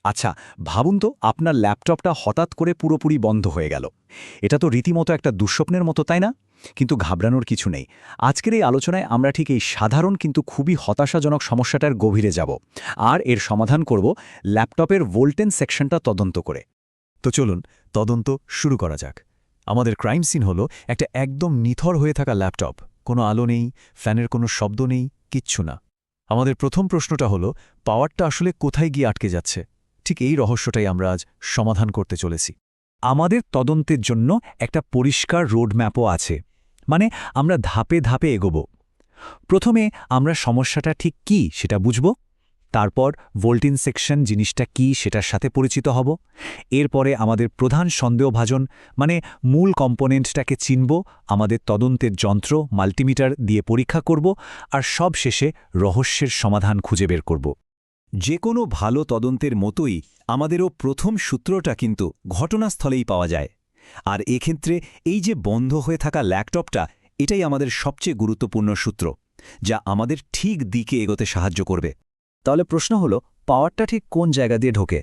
আচ্ছা, ভাবুন তো আপনার ল্যাপটপটা হঠাৎ করে পুরোপুরি বন্ধ হয়ে গেল। এটা তো রীতিমতো একটা দুঃস্বপ্নের মতো, তাই না? কিন্তু ঘাবড়ানোর কিছু নেই। আজকের এই আলোচনায় আমরা ঠিক এই সাধারণ কিন্তু খুবই হতাশাজনক সমস্যাটার গভীরে যাব আর এর সমাধান করব ল্যাপটপের ভোল্টেজ সেকশনটা তদন্ত করে। তো চলুন তদন্ত শুরু করা যাক। আমাদের ক্রাইম সিন হলো একটা একদম নিথর হয়ে থাকা ল্যাপটপ। কোনো আলো নেই, ফ্যানের কোনো শব্দ নেই, কিচ্ছু না। আমাদের প্রথম প্রশ্নটা হলো পাওয়ারটা আসলে কোথায় গিয়ে আটকে যাচ্ছে। ঠিক এই রহস্যটাই আমরা আজ সমাধান করতে চলেছি। আমাদের তদন্তের জন্য একটা পরিষ্কার রোডম্যাপও আছে, মানে আমরা ধাপে ধাপে এগোব। প্রথমে আমরা সমস্যাটা ঠিক কী সেটা বুঝব, তারপর ভোল্টেজ সেকশন জিনিসটা কী সেটার সাথে পরিচিত হব, এরপরে আমাদের প্রধান সন্দেহভাজন মানে মূল কম্পোনেন্টটাকে চিনব, আমাদের তদন্তের যন্ত্র মাল্টিমিটার দিয়ে পরীক্ষা করব, আর সব শেষে রহস্যের সমাধান খুঁজে বের করব। যে কোনো ভালো তদন্তের মতোই আমাদেরও প্রথম সূত্রটা কিন্তু ঘটনাস্থলেই পাওয়া যায়। আর এক্ষেত্রে এই যে বন্ধ হয়ে থাকা ল্যাপটপটা, এটাই আমাদের সবচেয়ে গুরুত্বপূর্ণ সূত্র, যা আমাদের ঠিক দিকে এগোতে সাহায্য করবে। তাহলে প্রশ্ন হলো, পাওয়ারটা ঠিক কোন জায়গা দিয়ে ঢোকে?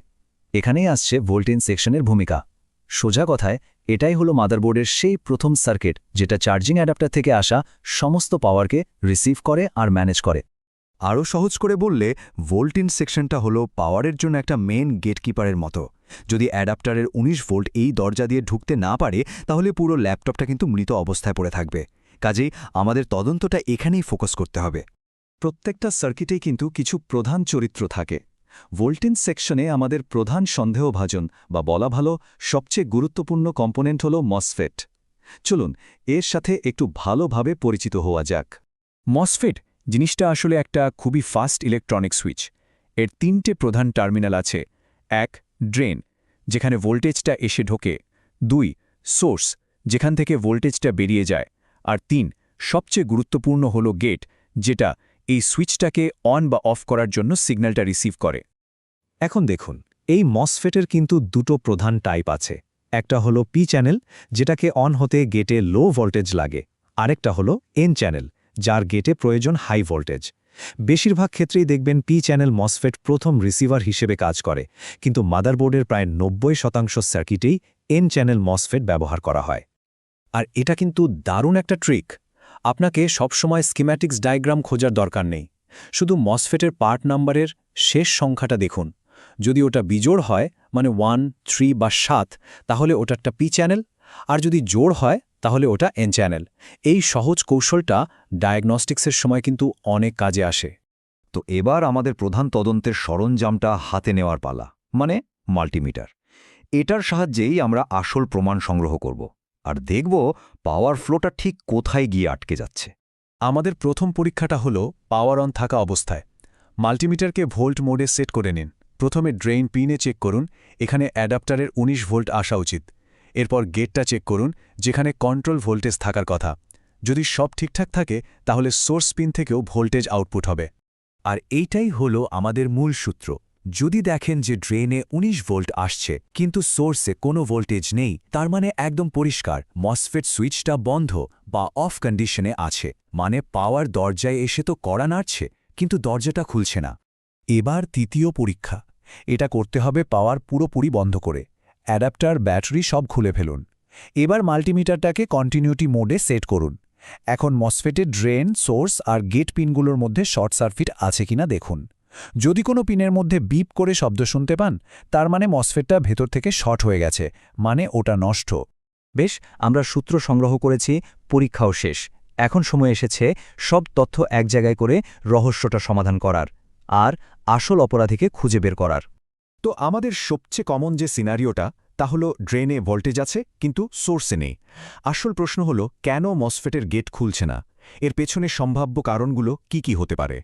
এখানেই আসছে ভোল্টেজ সেকশনের ভূমিকা। সোজা কথায় এটাই হলো মাদারবোর্ডের সেই প্রথম সার্কিট, যেটা চার্জিং অ্যাডাপ্টার থেকে আসা সমস্ত পাওয়ারকে রিসিভ করে আর ম্যানেজ করে। আরও সহজ করে বললে ভোল্টেজ সেকশনটা হলো পাওয়ারের জন্য একটা মেন গেটকিপারের মতো। যদি অ্যাডাপ্টারের ১৯ ভোল্ট এই দরজা দিয়ে ঢুকতে না পারে, তাহলে পুরো ল্যাপটপটা কিন্তু মৃত অবস্থায় পড়ে থাকবে। কাজেই আমাদের তদন্তটা এখানেই ফোকাস করতে হবে। প্রত্যেকটা সার্কিটেই কিন্তু কিছু প্রধান চরিত্র থাকে। ভোল্টেজ সেকশনে আমাদের প্রধান সন্দেহভাজন বা বলা ভালো সবচেয়ে গুরুত্বপূর্ণ কম্পোনেন্ট হল মসফেট। চলুন এর সাথে একটু ভালোভাবে পরিচিত হওয়া যাক। মসফেট জিনিসটা আসলে একটা খুবই ফাস্ট ইলেকট্রনিক সুইচ। এর ৩টে প্রধান টার্মিনাল আছে। ১ ড্রেন, যেখানে ভোল্টেজটা এসে ঢোকে। ২ সোর্স, যেখান থেকে ভোল্টেজটা বেরিয়ে যায়। আর ৩ সবচেয়ে গুরুত্বপূর্ণ হল গেট, যেটা এই সুইচটাকে অন বা অফ করার জন্য সিগন্যালটা রিসিভ করে। এখন দেখুন, এই মসফেটের কিন্তু দুটো প্রধান টাইপ আছে। একটা হলো পি চ্যানেল, যেটাকে অন হতে গেটে লো ভোল্টেজ লাগে। আরেকটা হলো এন চ্যানেল, যার গেটে প্রয়োজন হাই ভোল্টেজ। বেশিরভাগ ক্ষেত্রেই দেখবেন পি চ্যানেল মসফেট প্রথম রিসিভার হিসেবে কাজ করে, কিন্তু মাদারবোর্ডের প্রায় ৯০% সার্কিটেই এন চ্যানেল মসফেট ব্যবহার করা হয়। আর এটা কিন্তু দারুণ একটা ট্রিক। আপনাকে সবসময় স্কিম্যাটিক্স ডায়াগ্রাম খোঁজার দরকার নেই। শুধু মসফেটের পার্ট নাম্বারের শেষ সংখ্যাটা দেখুন। যদি ওটা বিজোড় হয়, মানে 1, 3 বা 7, তাহলে ওটারটা পি চ্যানেল, আর যদি জোড় হয় তাহলে ওটা এন চ্যানেল। এই সহজ কৌশলটা ডায়াগনস্টিক্সের সময় কিন্তু অনেক কাজে আসে। তো এবার আমাদের প্রধান তদন্তের সরঞ্জামটা হাতে নেওয়ার পালা, মানে মাল্টিমিটার। এটার সাহায্যেই আমরা আসল প্রমাণ সংগ্রহ করব আর দেখব পাওয়ার ফ্লোটা ঠিক কোথায় গিয়ে আটকে যাচ্ছে। আমাদের প্রথম পরীক্ষাটা হলো পাওয়ার অন থাকা অবস্থায়। মাল্টিমিটারকে ভোল্ট মোডে সেট করে নিন। প্রথমে ড্রেইন পিনে চেক করুন, এখানে অ্যাডাপ্টারের ১৯ ভোল্ট আসা উচিত। এরপর গেটটা চেক করুন, যেখানে কন্ট্রোল ভোল্টেজ থাকার কথা। যদি সব ঠিকঠাক থাকে, তাহলে সোর্স পিন থেকেও ভোল্টেজ আউটপুট হবে। আর এইটাই হলো আমাদের মূল সূত্র। যদি দেখেন যে ড্রেনে ১৯ ভোল্ট আসছে কিন্তু সোর্সে কোনো ভোল্টেজ নেই, তার মানে একদম পরিষ্কার মসফেট সুইচটা বন্ধ বা অফ কন্ডিশনে আছে। মানে পাওয়ার দরজায় এসে তো কড়া নাড়ছে, কিন্তু দরজাটা খুলছে না। এবার তৃতীয় পরীক্ষা। এটা করতে হবে পাওয়ার পুরোপুরি বন্ধ করে। অ্যাডাপ্টার, ব্যাটারি সব খুলে ফেলুন। এবার মাল্টিমিটারটাকে কন্টিনিউটি মোডে সেট করুন। এখন মসফেটের ড্রেন, সোর্স আর গেট পিনগুলোর মধ্যে শর্ট সার্কিট আছে কিনা দেখুন। যদি কোনো পিনের মধ্যে বিপ করে শব্দ শুনতে পান, তার মানে মসফেটটা ভেতর থেকে শর্ট হয়ে গেছে, মানে ওটা নষ্ট। বেশ, আমরা সূত্র সংগ্রহ করেছি, পরীক্ষাও শেষ। এখন সময় এসেছে সব তথ্য এক জায়গায় করে রহস্যটা সমাধান করার আর আসল অপরাধীকে খুঁজে বের করার। তো আমাদের সবচেয়ে কমন যে সিনারিওটা, তা হলো ড্রেনে ভোল্টেজ আছে কিন্তু সোর্সে নেই। আসল প্রশ্ন হলো কেন মসফেটের গেট খুলছে না? এর পেছনে সম্ভাব্য কারণগুলো কি কি হতে পারে?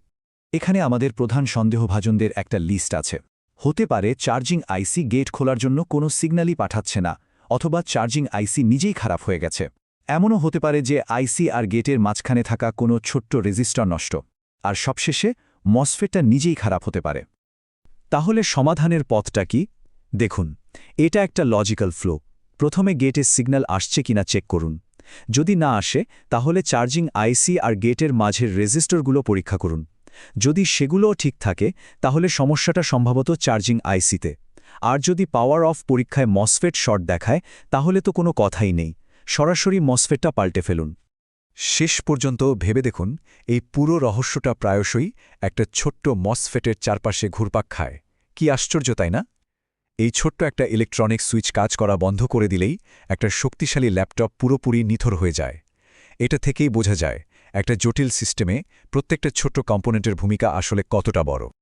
এখানে আমাদের প্রধান সন্দেহভাজনদের একটা লিস্ট আছে। হতে পারে চার্জিং আইসি গেট খোলার জন্য কোনো সিগন্যালই পাঠাচ্ছে না, অথবা চার্জিং আইসি নিজেই খারাপ হয়ে গেছে। এমনও হতে পারে যে আইসি আর গেটের মাঝখানে থাকা কোনো ছোট্ট রেজিস্টার নষ্ট। আর সবশেষে মসফেটটা নিজেই খারাপ হতে পারে। তাহলে সমাধানের পথটা কি? দেখুন, এটা একটা লজিক্যাল ফ্লো। প্রথমে গেটের সিগন্যাল আসছে কিনা চেক করুন। যদি না আসে, তাহলে চার্জিং আইসি আর গেটের মাঝের রেজিস্টরগুলো পরীক্ষা করুন। যদি সেগুলোও ঠিক থাকে, তাহলে সমস্যাটা সম্ভবত চার্জিং আইসিতে। আর যদি পাওয়ার অফ পরীক্ষায় মসফেট শর্ট দেখায় তাহলে তো কোনো কথাই নেই, সরাসরি মসফেটটা পাল্টে ফেলুন। শেষ পর্যন্ত ভেবে দেখুন, এই পুরো রহস্যটা প্রায়শই একটা ছোট্ট মসফেটের চারপাশে ঘুরপাক খায়। কি আশ্চর্য, তাই না? এই ছোট্ট একটা ইলেকট্রনিক সুইচ কাজ করা বন্ধ করে দিলেই একটা শক্তিশালী ল্যাপটপ পুরোপুরি নিথর হয়ে যায়। এটা থেকেই বোঝা যায় একটা জটিল সিস্টেমে প্রত্যেকটা ছোট্ট কম্পোনেন্টের ভূমিকা আসলে কতটা বড়।